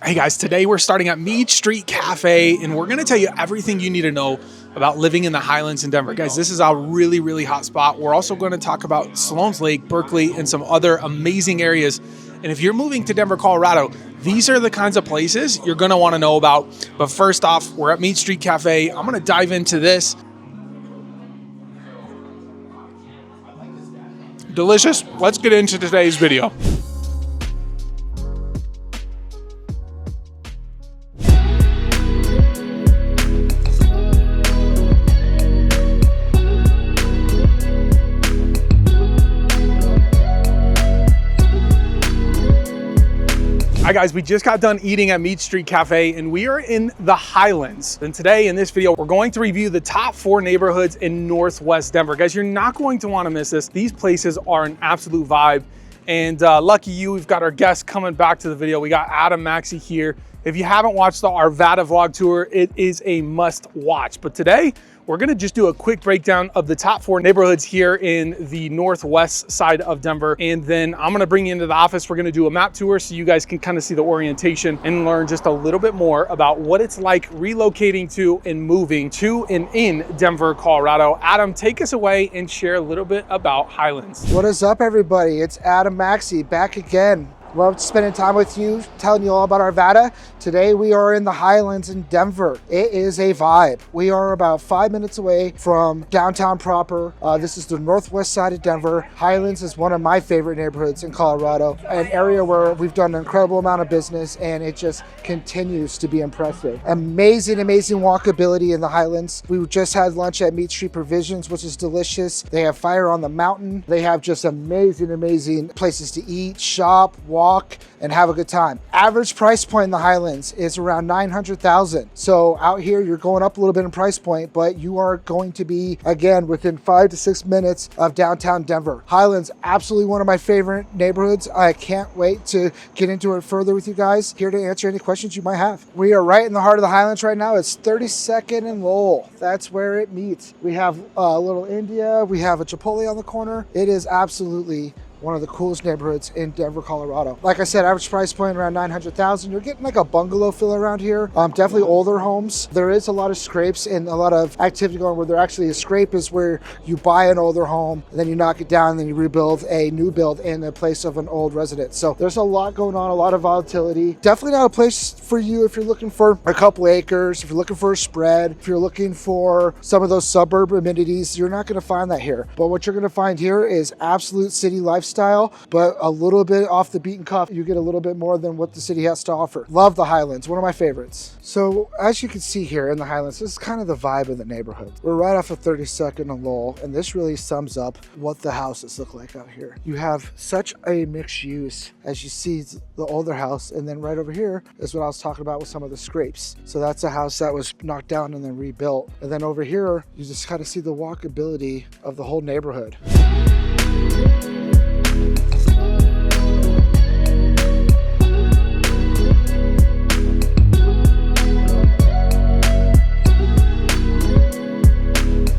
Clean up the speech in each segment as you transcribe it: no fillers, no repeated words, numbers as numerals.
Hey guys, today we're starting at Mead Street Cafe and we're going to tell you everything you need to know about living in the Highlands in Denver. Guys, this is a really, really hot spot. We're also going to talk about Sloan's Lake, Berkeley, and some other amazing areas. And if you're moving to Denver, Colorado, these are the kinds of places you're going to want to know about. But first off, we're at Mead Street Cafe. I'm going to dive into this. Delicious. Let's get into today's video. Hi guys, we just got done eating at Mead Street Cafe and we are in the Highlands. And today in this video, we're going to review the top 4 neighborhoods in Northwest Denver. Guys, you're not going to want to miss this. These places are an absolute vibe. And lucky you, we've got our guests coming back to the video. We got Adam Maxey here. If you haven't watched the Arvada vlog tour, it is a must watch. But today, we're gonna just do a quick breakdown of the top 4 neighborhoods here in the northwest side of Denver. And then I'm gonna bring you into the office. We're gonna do a map tour so you guys can kind of see the orientation and learn just a little bit more about what it's like relocating to and moving to and in Denver, Colorado. Adam, take us away and share a little bit about Highlands. What is up, everybody? It's Adam Maxey back again. Love spending time with you, telling you all about Arvada. Today we are in the Highlands in Denver. It is a vibe. We are about 5 minutes away from downtown proper. This is the northwest side of Denver. Highlands is one of my favorite neighborhoods in Colorado, an area where we've done an incredible amount of business and it just continues to be impressive. Amazing walkability in the Highlands. We just had lunch at Mead Street Provisions, which is delicious. They have fire on the mountain. They have just amazing places to eat, shop, walk, and have a good time. Average price point in the Highlands is around $900,000. So out here, you're going up a little bit in price point, but you are going to be, again, within 5 to 6 minutes of downtown Denver. Highlands, absolutely one of my favorite neighborhoods. I can't wait to get into it further with you guys. Here to answer any questions you might have. We are right in the heart of the Highlands right now. It's 32nd and Lowell. That's where it meets. We have a little India. We have a Chipotle on the corner. It is absolutely one of the coolest neighborhoods in Denver, Colorado. Like I said, average price point around $900,000. You're getting like a bungalow feel around here. Definitely older homes. There is a lot of scrapes and a lot of activity going where there actually a scrape is where you buy an older home, and then you knock it down, and then you rebuild a new build in the place of an old residence. So there's a lot going on, a lot of volatility. Definitely not a place for you if you're looking for a couple acres, if you're looking for a spread, if you're looking for some of those suburb amenities. You're not gonna find that here. But what you're gonna find here is absolute city lifestyle, but a little bit off the beaten path. You get a little bit more than what the city has to offer. Love the Highlands, one of my favorites. So as you can see here in the Highlands, this is kind of the vibe of the neighborhood. We're right off of 32nd and Lowell, and this really sums up what the houses look like out here. You have such a mixed use as you see the older house, and then right over here is what I was talking about with some of the scrapes. So that's a house that was knocked down and then rebuilt. And then over here, you just kind of see the walkability of the whole neighborhood.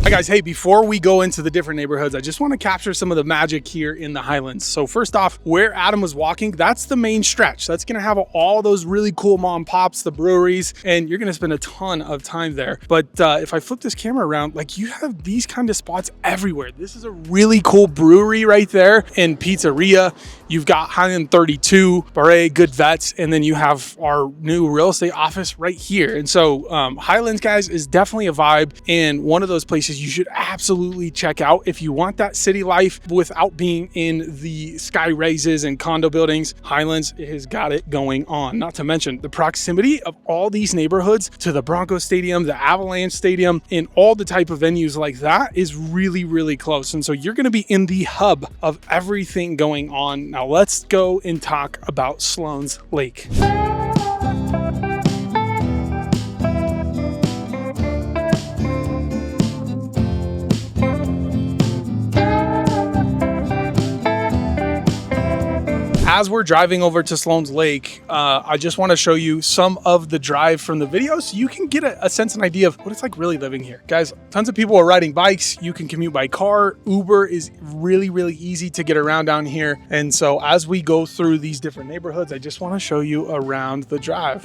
Hi guys, hey, before we go into the different neighborhoods, I just want to capture some of the magic here in the Highlands. So first off, where Adam was walking, that's the main stretch. That's going to have all those really cool mom and pops, the breweries, and you're going to spend a ton of time there. But if I flip this camera around, like, you have these kind of spots everywhere. This is a really cool brewery right there and pizzeria. You've got Highland 32, Barre, Good Vets, and then you have our new real estate office right here. And so Highlands, guys, is definitely a vibe and one of those places you should absolutely check out if you want that city life without being in the sky raises and condo buildings. Highlands has got it going on. Not to mention the proximity of all these neighborhoods to the Broncos Stadium, the Avalanche Stadium, and all the type of venues like that is really, really close. And so you're going to be in the hub of everything going on. Now let's go and talk about Sloan's Lake. as we're driving over to Sloan's Lake, I just want to show you some of the drive from the video so you can get a sense and idea of what it's like really living here. Guys, tons of people are riding bikes. You can commute by car. Uber is really, really easy to get around down here. And so as we go through these different neighborhoods, I just want to show you around the drive.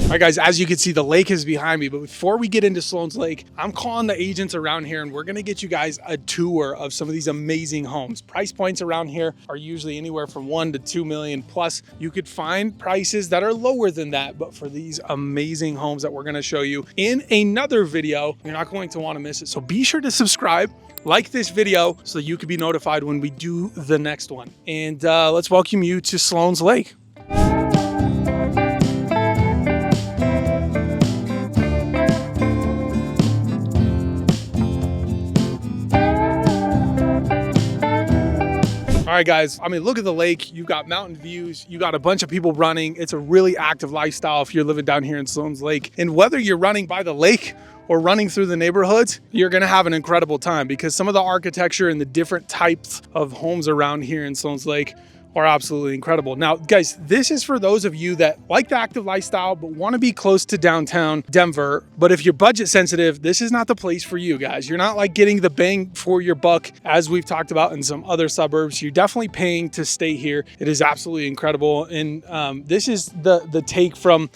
All right, guys, as you can see, the lake is behind me, but before we get into Sloan's Lake, I'm calling the agents around here and we're gonna get you guys a tour of some of these amazing homes. Price points around here are usually anywhere from 1 to 2 million plus. You could find prices that are lower than that, but for these amazing homes that we're gonna show you in another video, you're not going to wanna miss it. So be sure to subscribe, like this video so you can be notified when we do the next one. And let's welcome you to Sloan's Lake. All right, guys, I mean, look at the lake. You've got mountain views. You got a bunch of people running. It's a really active lifestyle if you're living down here in Sloan's Lake. And whether you're running by the lake or running through the neighborhoods, you're gonna have an incredible time because some of the architecture and the different types of homes around here in Sloan's Lake are absolutely incredible. Now, guys, this is for those of you that like the active lifestyle, but wanna be close to downtown Denver. But if you're budget sensitive, this is not the place for you guys. You're not like getting the bang for your buck, as we've talked about in some other suburbs. You're definitely paying to stay here. It is absolutely incredible. And this is the take from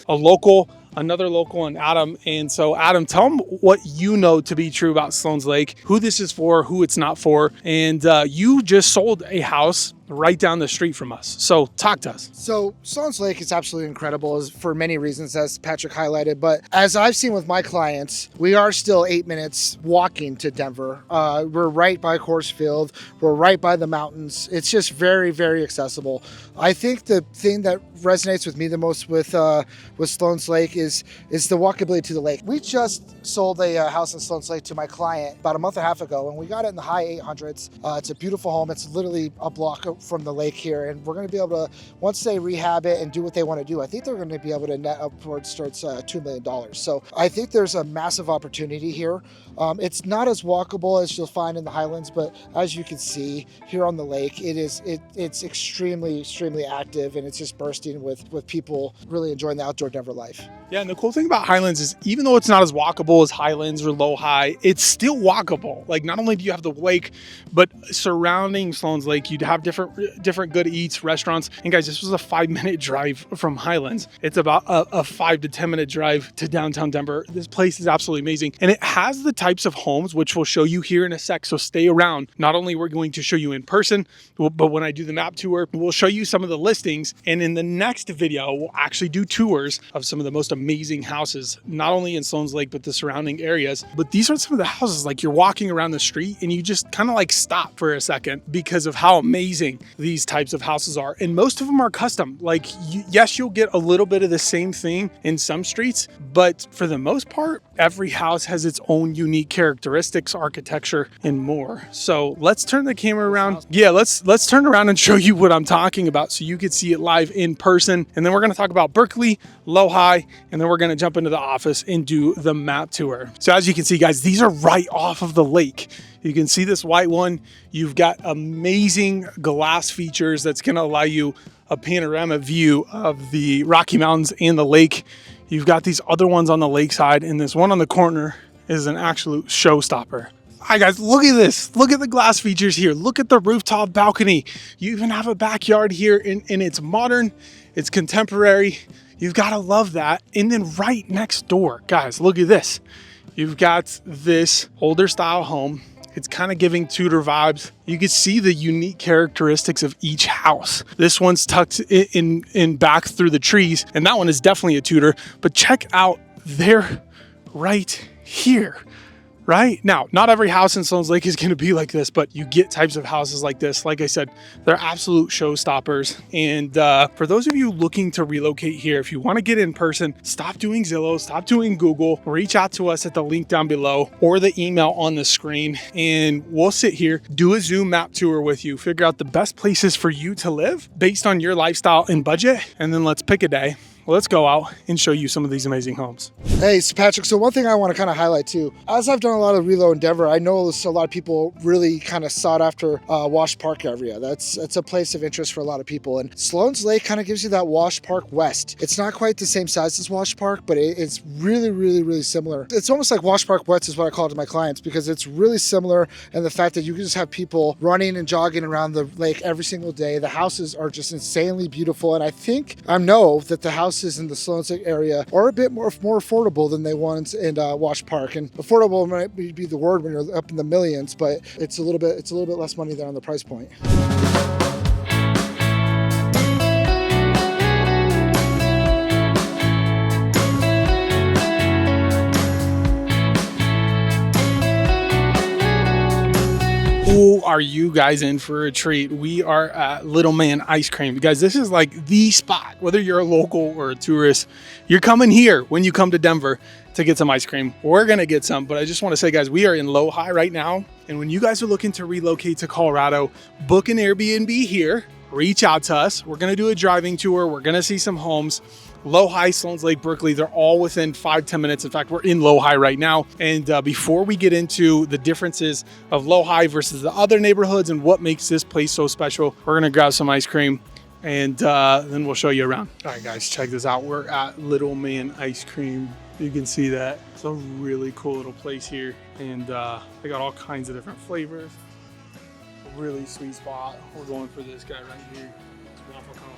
another local, and Adam. And so Adam, tell them what you know to be true about Sloan's Lake, who this is for, who it's not for. And you just sold a house right down the street from us. So talk to us. So Sloan's Lake is absolutely incredible for many reasons, as Patrick highlighted. But as I've seen with my clients, we are still 8 minutes walking to Denver. We're right by Coors Field. We're right by the mountains. It's just very, very accessible. I think the thing that resonates with me the most with Sloan's Lake is the walkability to the lake. We just sold a house in Sloan's Lake to my client about a month and a half ago, and we got it in the high 800s. It's a beautiful home. It's literally a block from the lake here, and we're going to be able to, once they rehab it and do what they want to do, I think they're going to be able to net upwards towards $2 million. So I think there's a massive opportunity here. It's not as walkable as you'll find in the Highlands, but as you can see here on the lake, it's extremely, extremely active, and it's just bursting with people really enjoying the outdoor Denver life. Yeah, and the cool thing about Highlands is even though it's not as walkable as Highlands or Lowhigh, it's still walkable. Like, not only do you have the lake, but surrounding Sloan's Lake, you'd have different good eats, restaurants. And guys, this was a 5-minute drive from Highlands. It's about a 5 to 10 minute drive to downtown Denver. This place is absolutely amazing. And it has the types of homes, which we'll show you here in a sec. So stay around. Not only we're going to show you in person, but when I do the map tour, we'll show you some of the listings. And in the next video, we'll actually do tours of some of the most amazing houses, not only in Sloan's Lake, but the surrounding areas. But these are some of the houses, like you're walking around the street and you just kind of like stop for a second because of how amazing these types of houses are. And most of them are custom. Like, yes, you'll get a little bit of the same thing in some streets, but for the most part, every house has its own unique characteristics, architecture, and more. So let's turn the camera around. Yeah, let's turn around and show you what I'm talking about so you could see it live in person. And then we're going to talk about Berkeley, Lowhigh, and then we're going to jump into the office and do the map tour. So as you can see, guys, these are right off of the lake. You can see this white one. You've got amazing glass features that's going to allow you a panorama view of the Rocky Mountains and the lake. You've got these other ones on the lakeside, and this one on the corner is an absolute showstopper. Hi guys, look at this. Look at the glass features here. Look at the rooftop balcony. You even have a backyard here, and it's modern, it's contemporary. You've got to love that. And then right next door, guys, look at this. You've got this older style home. It's kind of giving Tudor vibes. You can see the unique characteristics of each house. This one's tucked in back through the trees, and that one is definitely a Tudor. But check out there, right here. Right? Now, not every house in Sloan's Lake is going to be like this, but you get types of houses like this. Like I said, they're absolute showstoppers. And for those of you looking to relocate here, if you want to get in person, stop doing Zillow, stop doing Google, reach out to us at the link down below or the email on the screen, and we'll sit here, do a Zoom map tour with you, figure out the best places for you to live based on your lifestyle and budget, and then let's pick a day. let's go out and show you some of these amazing homes. Hey, so Patrick, so one thing I want to kind of highlight too, as I've done a lot of relo in Denver, I know a lot of people really kind of sought after Wash Park area. That's a place of interest for a lot of people. And Sloan's Lake kind of gives you that Wash Park West. It's not quite the same size as Wash Park, but it's really, really, really similar. It's almost like Wash Park West is what I call it to my clients, because it's really similar. And the fact that you can just have people running and jogging around the lake every single day. The houses are just insanely beautiful. And I know that the houses in the Sloan's Lake area are a bit more affordable than the ones in Wash Park. And affordable might be the word when you're up in the millions, but it's a little bit less money there on the price point. Ooh, are you guys in for a treat? We are at Little Man Ice Cream. Guys, this is like the spot. Whether you're a local or a tourist, you're coming here when you come to Denver to get some ice cream. We're gonna get some, but I just want to say, guys, we are in Lowhigh right now. And when you guys are looking to relocate to Colorado, book an Airbnb here, reach out to us. We're gonna do a driving tour. We're gonna see some homes. Lowhigh, Sloan's Lake, Berkeley, they're all within 5-10 minutes. In fact, we're in Lowhigh right now. And before we get into the differences of Lowhigh versus the other neighborhoods and what makes this place so special, we're gonna grab some ice cream and then we'll show you around. All right, guys, check this out. We're at Little Man Ice Cream. You can see that. It's a really cool little place here. And they got all kinds of different flavors. A really sweet spot. We're going for this guy right here. It's waffle cone.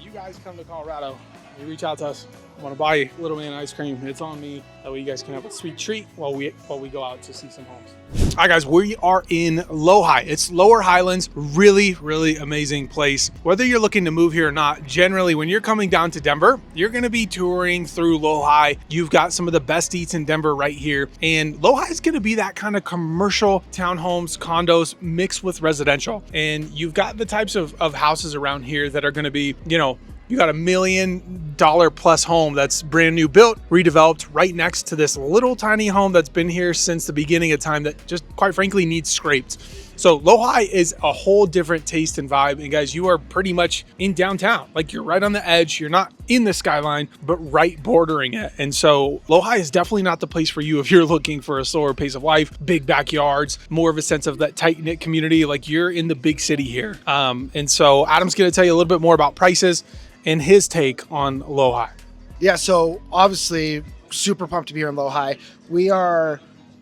You guys come to Colorado, you reach out to us. I want to buy Little Man ice cream. It's on me. That way you guys can have a sweet treat while we go out to see some homes. All right, guys, we are in Lowhigh. It's Lower Highlands. Really, really amazing place. Whether you're looking to move here or not, generally when you're coming down to Denver, you're going to be touring through Lowhigh. You've got some of the best eats in Denver right here. And Lowhigh is going to be that kind of commercial townhomes, condos mixed with residential. And you've got the types of houses around here that are going to be, you got $1 million plus home that's brand new built, redeveloped right next to this little tiny home that's been here since the beginning of time that just quite frankly needs scraped. So Lowhigh is a whole different taste and vibe. And guys, you are pretty much in downtown. Like you're right on the edge. You're not in the skyline, but right bordering it. And so Lowhigh is definitely not the place for you if you're looking for a slower pace of life, big backyards, more of a sense of that tight knit community. Like you're in the big city here. And so Adam's going to tell you a little bit more about prices and his take on Lowhigh. Yeah, so obviously super pumped to be here in Lowhigh. We are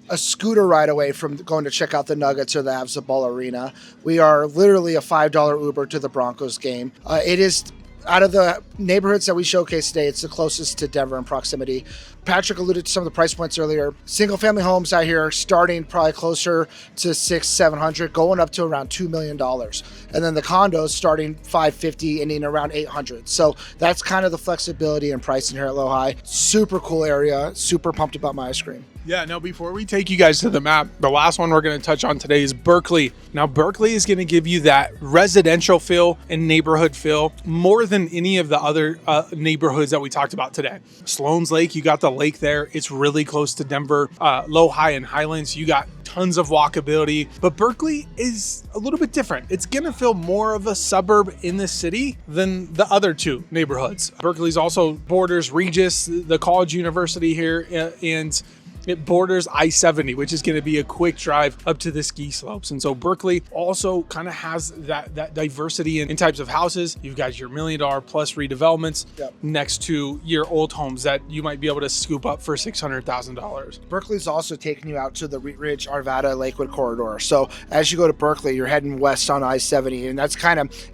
a scooter ride away from going to check out the Nuggets or the Avs at Ball Arena. We are literally a $5 Uber to the Broncos game. It is, out of the neighborhoods that we showcased today, it's the closest to Denver in proximity. Patrick alluded to some of the price points earlier. Single family homes out here starting probably closer to $600-700, going up to around $2 million. And then the condos starting $550 and in around $800. So that's kind of the flexibility and pricing here at Lowhigh. Super cool area. Super pumped about my ice cream. Yeah, now before we take you guys to the map, the last one we're going to touch on today is Berkeley. Now, Berkeley is going to give you that residential feel and neighborhood feel more than any of the other neighborhoods that we talked about today. Sloan's Lake, you got the lake there. It's really close to Denver. Lowhigh and Highlands, you got tons of walkability. But Berkeley is a little bit different. It's going to feel more of a suburb in the city than the other two neighborhoods. Berkeley's also borders Regis, the college university here, and it borders I-70, which is going to be a quick drive up to the ski slopes. And so Berkeley also kind of has that diversity in types of houses. You've got your $1 million plus redevelopments next to your old homes that you might be able to scoop up for $600,000. Berkeley's also taking you out to the Wheat Ridge, Arvada, Lakewood corridor. So as you go to Berkeley, you're heading west on I-70, and that's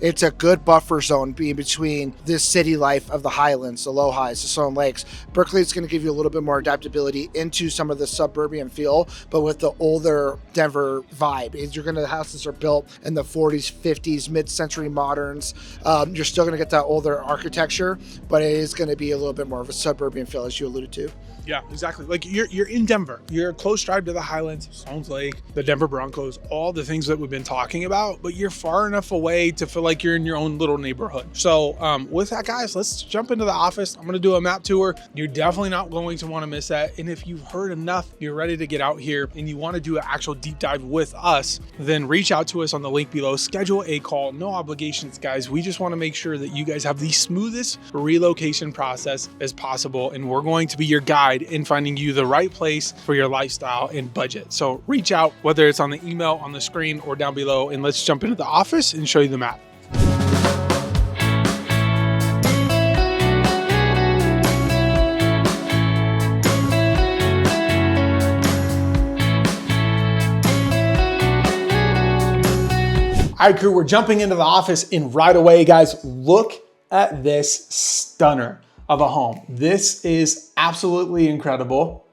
it's a good buffer zone being between this city life of the Highlands, the Lowhighs, the Sloan Lakes. Berkeley's going to give you a little bit more adaptability into some of the suburban feel, but with the older Denver vibe. The houses are built in the 40s, 50s, mid-century moderns. You're still going to get that older architecture, but it is going to be a little bit more of a suburban feel, as you alluded to. Yeah, exactly. Like you're in Denver. You're a close drive to the Highlands, Sloan's Lake, the Denver Broncos, all the things that we've been talking about, but you're far enough away to feel like you're in your own little neighborhood. So with that, guys, let's jump into the office. I'm going to do a map tour. You're definitely not going to want to miss that. And if you've heard enough, you're ready to get out here and you want to do an actual deep dive with us, then reach out to us on the link below. Schedule a call, no obligations, guys. We just want to make sure that you guys have the smoothest relocation process as possible. And we're going to be your guide in finding you the right place for your lifestyle and budget. So reach out, whether it's on the email on the screen or down below, and let's jump into the office and show you the map. All right, crew, we're jumping into the office, and right away, guys, look at this stunner of a home. This is absolutely incredible.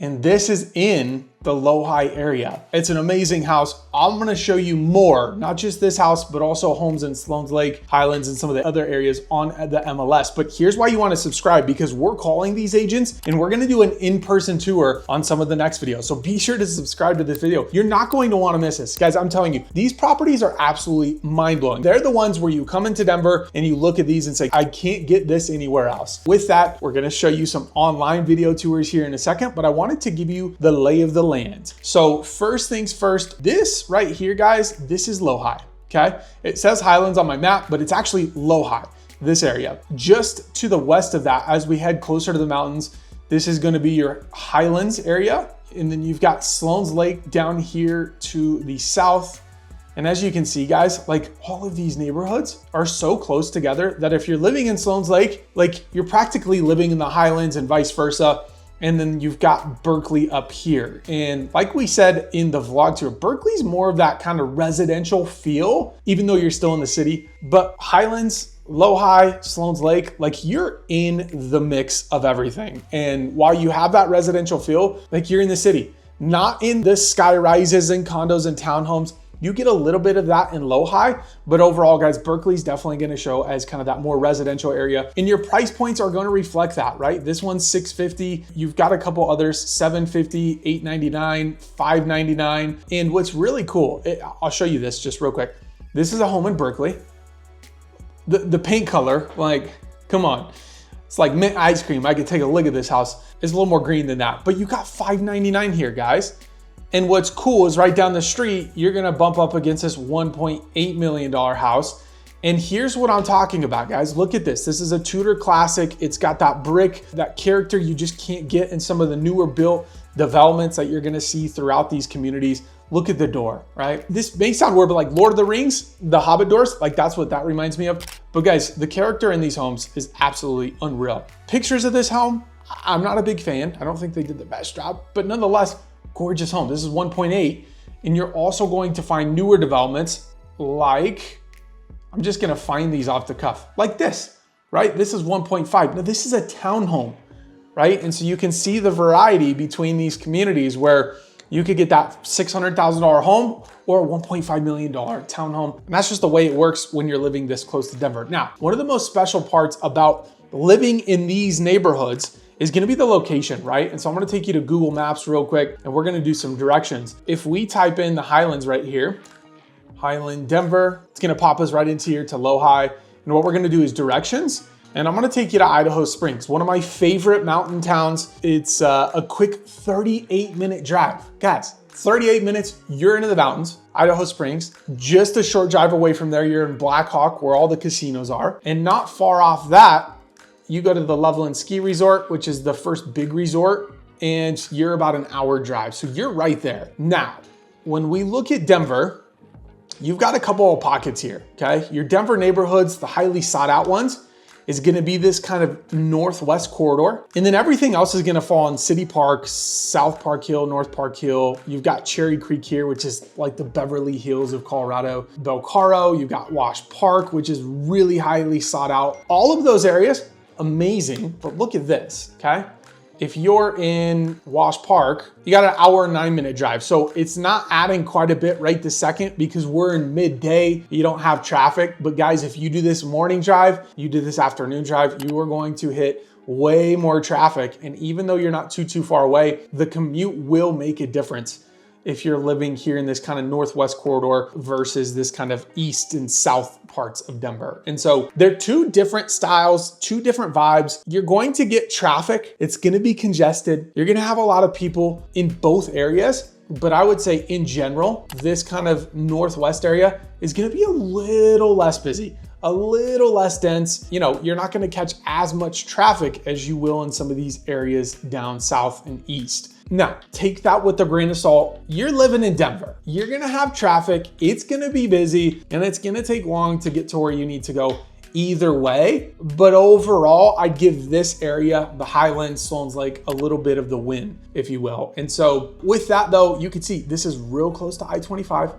And this is in the Lowhigh area. It's an amazing house. I'm gonna show you more, not just this house, but also homes in Sloan's Lake, Highlands, and some of the other areas on the MLS. But here's why you wanna subscribe, because we're calling these agents and we're gonna do an in-person tour on some of the next videos. So be sure to subscribe to this video. You're not going to wanna miss this. Guys, I'm telling you, these properties are absolutely mind-blowing. They're the ones where you come into Denver and you look at these and say, I can't get this anywhere else. With that, we're gonna show you some online video tours here in a second, but I wanted to give you the lay of the land. So first things first, this right here, guys, this is Lowhigh, okay? It says Highlands on my map, but it's actually Lowhigh, this area. Just to the west of that, as we head closer to the mountains, this is gonna be your Highlands area. And then you've got Sloan's Lake down here to the south. And as you can see, guys, like all of these neighborhoods are so close together that if you're living in Sloan's Lake, like you're practically living in the Highlands and vice versa. And then you've got Berkeley up here. And like we said in the vlog tour, Berkeley's more of that kind of residential feel, even though you're still in the city. But Highlands, Lowhigh, Sloan's Lake, like you're in the mix of everything. And while you have that residential feel, like you're in the city, not in the sky rises and condos and townhomes. You get a little bit of that in Lowhigh, but overall, guys, Berkeley's definitely gonna show as kind of that more residential area. And your price points are gonna reflect that, right? This one's $650. You've got a couple others, $750, $899, $599. And what's really cool, I'll show you this just real quick. This is a home in Berkeley. The paint color, like, come on. It's like mint ice cream. I could take a look at this house. It's a little more green than that, but you got $599 here, guys. And what's cool is right down the street, you're gonna bump up against this $1.8 million house. And here's what I'm talking about, guys. Look at this. This is a Tudor classic. It's got that brick, that character you just can't get in some of the newer built developments that you're gonna see throughout these communities. Look at the door, right? This may sound weird, but like Lord of the Rings, the Hobbit doors, like that's what that reminds me of. But guys, the character in these homes is absolutely unreal. Pictures of this home, I'm not a big fan. I don't think they did the best job, but nonetheless, gorgeous home. This is 1.8, and you're also going to find newer developments like, I'm just gonna find these off the cuff, like this, right? This is 1.5. Now this is a townhome, right? And so you can see the variety between these communities where you could get that $600,000 home or a $1.5 million townhome. And that's just the way it works when you're living this close to Denver. Now, one of the most special parts about living in these neighborhoods is gonna be the location, right? And so I'm gonna take you to Google Maps real quick and we're gonna do some directions. If we type in the Highlands right here, Highland, Denver, it's gonna pop us right into here to Lowhigh. And what we're gonna do is directions. And I'm gonna take you to Idaho Springs, one of my favorite mountain towns. It's a quick 38-minute drive. Guys, 38 minutes, you're into the mountains, Idaho Springs. Just a short drive away from there, you're in Black Hawk, where all the casinos are. And not far off that, you go to the Loveland Ski Resort, which is the first big resort, and you're about an hour drive. So you're right there. Now, when we look at Denver, you've got a couple of pockets here, okay? Your Denver neighborhoods, the highly sought out ones, is gonna be this kind of northwest corridor. And then everything else is gonna fall in City Park, South Park Hill, North Park Hill. You've got Cherry Creek here, which is like the Beverly Hills of Colorado. Belcaro, you've got Wash Park, which is really highly sought out. All of those areas, amazing, but look at this, okay? If you're in Wash Park, you got an hour and 9-minute drive. So it's not adding quite a bit right this second because we're in midday, you don't have traffic. But guys, if you do this morning drive, you do this afternoon drive, you are going to hit way more traffic. And even though you're not too far away, the commute will make a difference. if you're living here in this kind of northwest corridor versus this kind of east and south parts of Denver. And so they're two different styles, two different vibes. You're going to get traffic. It's going to be congested. You're going to have a lot of people in both areas. But I would say in general, this kind of northwest area is going to be a little less busy, a little less dense. You know, you're not going to catch as much traffic as you will in some of these areas down south and east. Now, take that with a grain of salt. You're living in Denver. You're gonna have traffic, it's gonna be busy, and it's gonna take long to get to where you need to go either way. But overall, I'd give this area, the Highlands, Sloan's Lake, a little bit of the win, if you will. And so with that though, you can see this is real close to I-25.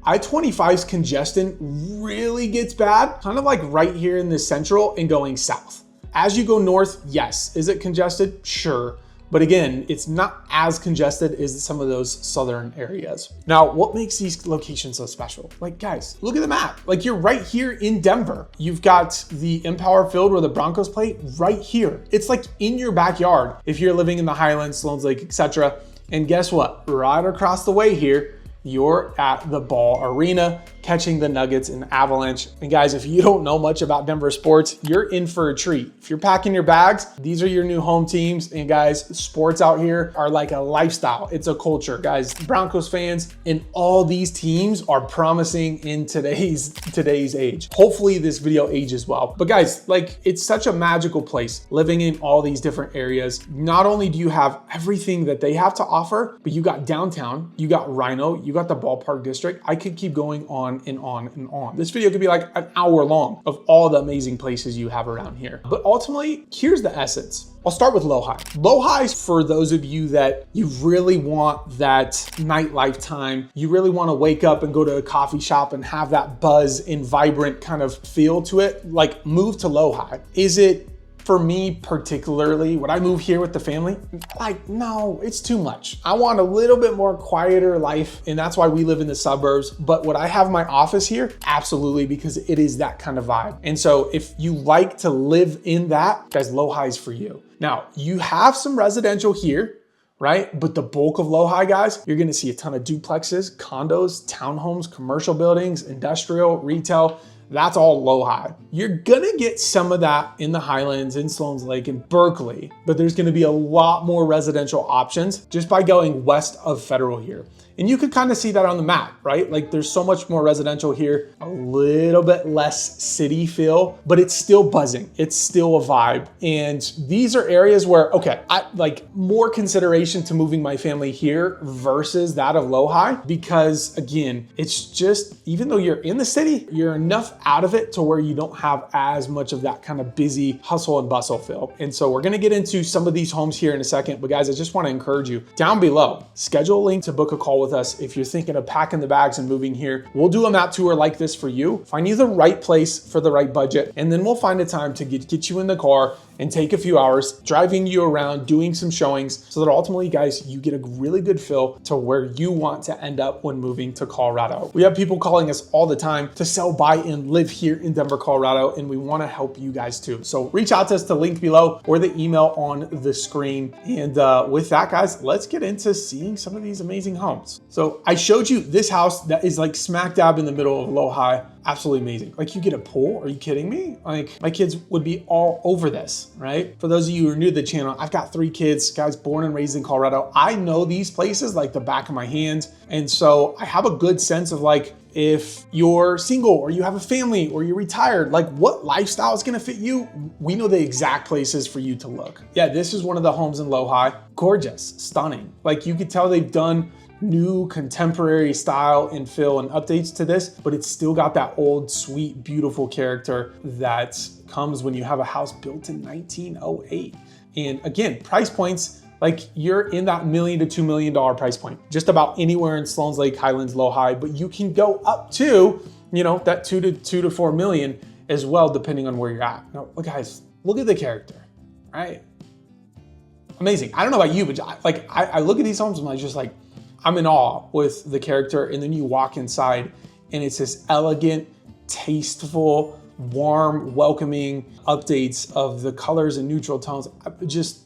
I-25's congestion really gets bad, kind of like right here in the central and going south. As you go north, yes. Is it congested? Sure. But again, it's not as congested as some of those southern areas. Now, what makes these locations so special? Like guys, look at the map. Like you're right here in Denver. You've got the Empower Field where the Broncos play right here. It's like in your backyard if you're living in the Highlands, Sloan's Lake, etc. And guess what? Right across the way here, you're at the Ball Arena catching the Nuggets and Avalanche. And guys, if you don't know much about Denver sports, you're in for a treat. If you're packing your bags, these are your new home teams. And guys, sports out here are like a lifestyle. It's a culture. Guys, Broncos fans and all these teams are promising in today's age. Hopefully this video ages well. But guys, like it's such a magical place living in all these different areas. Not only do you have everything that they have to offer, but you got downtown, you got Rhino, you got the ballpark district. I could keep going on and on and on. This video could be like an hour long of all the amazing places you have around here. But ultimately, here's the essence. I'll start with Lowhigh. Lowhigh, for those of you that you really want that nightlife time, you really want to wake up and go to a coffee shop and have that buzz and vibrant kind of feel to it, like move to Lowhigh. Is it for me particularly, would I move here with the family? Like, no, it's too much. I want a little bit more quieter life, and that's why we live in the suburbs. But would I have my office here? Absolutely, because it is that kind of vibe. And so if you like to live in that, guys, Lowhigh's for you. Now, you have some residential here, right? But the bulk of Lowhigh, guys, you're gonna see a ton of duplexes, condos, townhomes, commercial buildings, industrial, retail. That's all Lowhigh. You're gonna get some of that in the Highlands, in Sloan's Lake, in Berkeley, but there's gonna be a lot more residential options just by going west of Federal here. And you can kind of see that on the map, right? Like there's so much more residential here, a little bit less city feel, but it's still buzzing. It's still a vibe. And these are areas where, okay, I like more consideration to moving my family here versus that of Lowhigh, because again, it's just, even though you're in the city, you're enough out of it to where you don't have as much of that kind of busy hustle and bustle feel. And so we're gonna get into some of these homes here in a second, but guys, I just wanna encourage you, down below, schedule a link to book a call with us if you're thinking of packing the bags and moving here. We'll do a map tour like this for you, find you the right place for the right budget, and then we'll find a time to get you in the car and take a few hours driving you around, doing some showings, so that ultimately, guys, you get a really good feel to where you want to end up when moving to Colorado. We have people calling us all the time to sell, buy, and live here in Denver, Colorado, and we want to help you guys too. So reach out to us, the link below or the email on the screen. And with that, guys, let's get into seeing some of these amazing homes. So I showed you this house that is like smack dab in the middle of Lowhigh. Absolutely amazing. Like you get a pool, are you kidding me? Like my kids would be all over this, right? For those of you who are new to the channel, I've got 3 kids, guys born and raised in Colorado. I know these places like the back of my hand. And so I have a good sense of like, if you're single or you have a family or you're retired, like what lifestyle is gonna fit you? We know the exact places for you to look. Yeah, this is one of the homes in Lowhigh. Gorgeous, stunning. Like you could tell they've done new contemporary style and feel and updates to this, but it's still got that old, sweet, beautiful character that comes when you have a house built in 1908. And again, price points, like you're in that $1 million to $2 million price point, just about anywhere in Sloan's Lake, Highlands, Lowhigh, but you can go up to, you know, that 2 to 4 million as well, depending on where you're at. Now, look guys, look at the character, right? Amazing. I don't know about you, but I look at these homes and I'm just like, I'm in awe with the character. And then you walk inside and it's this elegant, tasteful, warm, welcoming updates of the colors and neutral tones. Just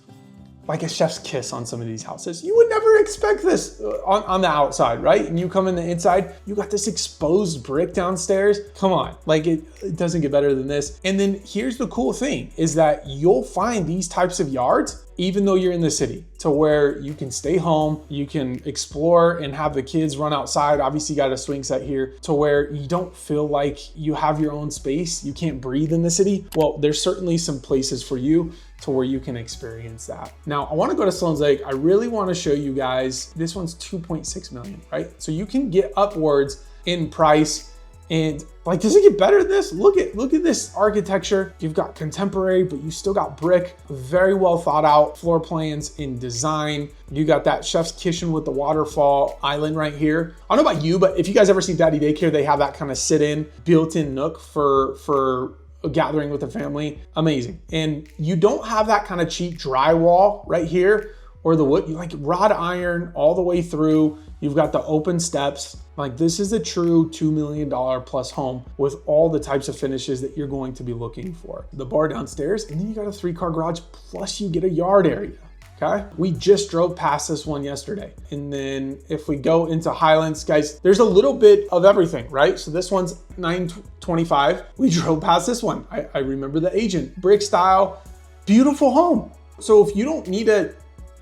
like a chef's kiss on some of these houses. You would never expect this on the outside, right? And you come in the inside, you got this exposed brick downstairs. Come on, like it doesn't get better than this. And then here's the cool thing is that you'll find these types of yards even though you're in the city, to where you can stay home, you can explore and have the kids run outside. Obviously you got a swing set here to where you don't feel like you have your own space, you can't breathe in the city. Well, there's certainly some places for you to where you can experience that. Now, I wanna go to Sloan's Lake. I really wanna show you guys, this one's 2.6 million, right? So you can get upwards in price. And like, does it get better than this? Look at this architecture. You've got contemporary, but you still got brick, very well thought out floor plans in design. You got that chef's kitchen with the waterfall island right here. I don't know about you, but if you guys ever see Daddy Daycare, they have that kind of sit-in, built-in nook for a gathering with the family. Amazing. And you don't have that kind of cheap drywall right here or the wood, you like wrought iron all the way through. You've got the open steps. Like, this is a true $2 million plus home with all the types of finishes that you're going to be looking for. The bar downstairs, and then you got a 3-car garage, plus you get a yard area, okay? We just drove past this one yesterday. And then if we go into Highlands, guys, there's a little bit of everything, right? So this one's $925. We drove past this one. I remember the agent, brick style, beautiful home. So if you don't need to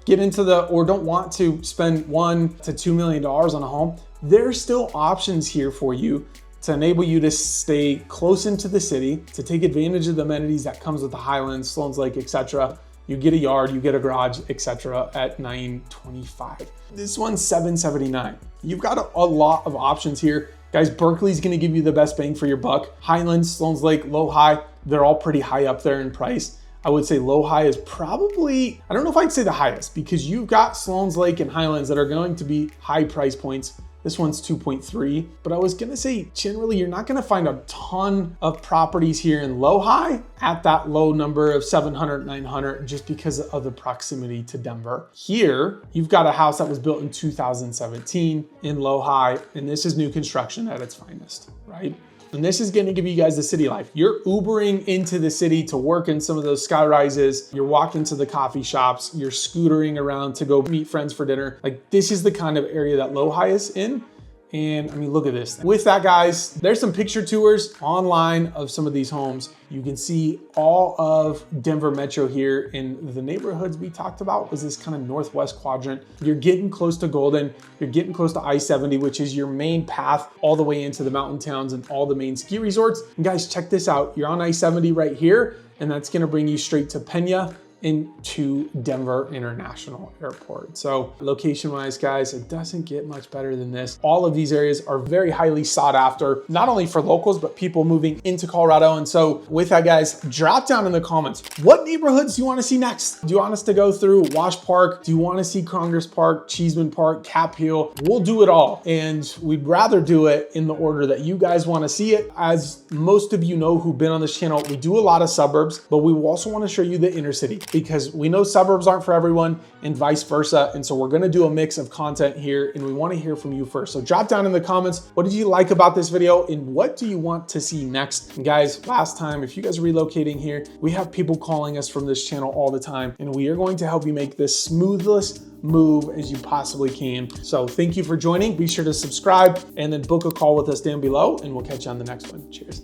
get into or don't want to spend $1 to $2 million on a home, there's still options here for you to enable you to stay close into the city, to take advantage of the amenities that comes with the Highlands, Sloan's Lake, etc. You get a yard, you get a garage, etc. at $925. This one's $779. You've got a lot of options here. Guys, Berkeley's gonna give you the best bang for your buck. Highlands, Sloan's Lake, Lowhigh, they're all pretty high up there in price. I would say Lowhigh is probably, I don't know if I'd say the highest, because you've got Sloan's Lake and Highlands that are going to be high price points. This one's 2.3, but I was gonna say, generally, you're not gonna find a ton of properties here in Lowhigh at that low number of 700, 900, just because of the proximity to Denver. Here, you've got a house that was built in 2017 in Lowhigh, and this is new construction at its finest, right? And this is gonna give you guys the city life. You're Ubering into the city to work in some of those sky rises. You're walking to the coffee shops. You're scootering around to go meet friends for dinner. Like, this is the kind of area that Lowhigh is in. And I mean, look at this. With that, guys, there's some picture tours online of some of these homes. You can see all of Denver Metro here, in the neighborhoods we talked about was this kind of northwest quadrant. You're getting close to Golden. You're getting close to I-70, which is your main path all the way into the mountain towns and all the main ski resorts. And guys, check this out. You're on I-70 right here, and that's gonna bring you straight to Pena into Denver International Airport. So location-wise, guys, it doesn't get much better than this. All of these areas are very highly sought after, not only for locals, but people moving into Colorado. And so with that, guys, drop down in the comments, what neighborhoods do you want to see next? Do you want us to go through Wash Park? Do you want to see Congress Park, Cheeseman Park, Cap Hill? We'll do it all. And we'd rather do it in the order that you guys want to see it. As most of you know who've been on this channel, we do a lot of suburbs, but we also want to show you the inner city, because we know suburbs aren't for everyone and vice versa. And so we're gonna do a mix of content here, and we wanna hear from you first. So drop down in the comments, what did you like about this video and what do you want to see next? And guys, last time, if you guys are relocating here, we have people calling us from this channel all the time, and we are going to help you make this smoothest move as you possibly can. So thank you for joining. Be sure to subscribe and then book a call with us down below, and we'll catch you on the next one. Cheers.